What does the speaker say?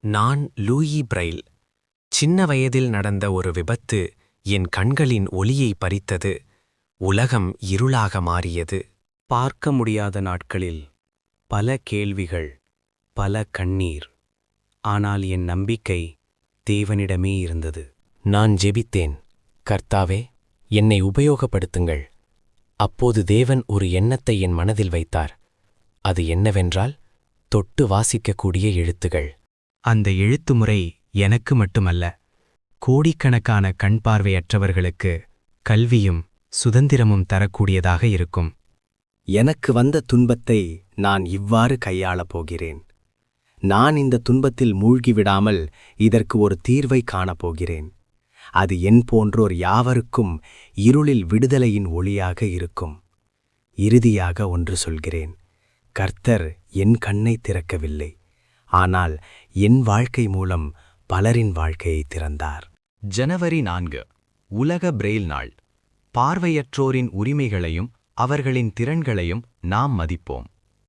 நான் Louis Braille. சின்ன வயதில் நடந்த ஒரு விபத்து என் கண்களின் ஒளியை பறித்தது. உலகம் இருளாக மாறியது. பார்க்க முடியாத நாட்களில் பல கேள்விகள், பல கண்ணீர். ஆனால் என் நம்பிக்கை தேவனிடமே இருந்தது. நான் ஜெபித்தேன், கர்த்தாவே, என்னை உபயோகப்படுத்துங்கள். அப்போது தேவன் ஒரு எண்ணத்தை என் மனதில் வைத்தார். அது என்னவென்றால், தொட்டு வாசிக்கக்கூடிய எழுத்துகள். அந்த எழுத்துமுறை எனக்கு மட்டுமல்ல, கோடிக்கணக்கான கண் பார்வையற்றவர்களுக்கு கல்வியும் சுதந்திரமும் தரக்கூடியதாக இருக்கும். எனக்கு வந்த துன்பத்தை நான் இவ்வாறு கையாளப் போகிறேன். நான் இந்த துன்பத்தில் மூழ்கிவிடாமல் இதற்கு ஒரு தீர்வை காணப்போகிறேன். அது என் போன்றோர் யாவருக்கும் இருளில் விடுதலையின் ஒளியாக இருக்கும். இறுதியாக ஒன்று சொல்கிறேன். கர்த்தர் என் கண்ணை திறக்கவில்லை, ஆனால் என் வாழ்க்கை மூலம் பலரின் வாழ்க்கையை திறந்தார். ஜனவரி 4 உலக பிரெயில் நாள். பார்வையற்றோரின் உரிமைகளையும் அவர்களின் திறன்களையும் நாம் மதிப்போம்.